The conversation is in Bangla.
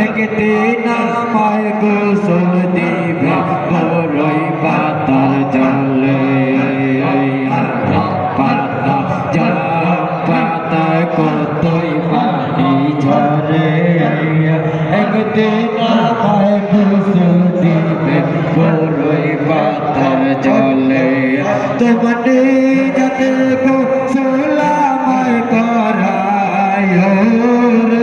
একদিন আমায় গোসল দিবে বড়ই পাতার জলে পাতা জাম পাতায় কতই পানি ঝরে একদিন আমায় গোসল দিবে বড়ই পাতার জলে তোমার যাতে গোসল আমায় করায়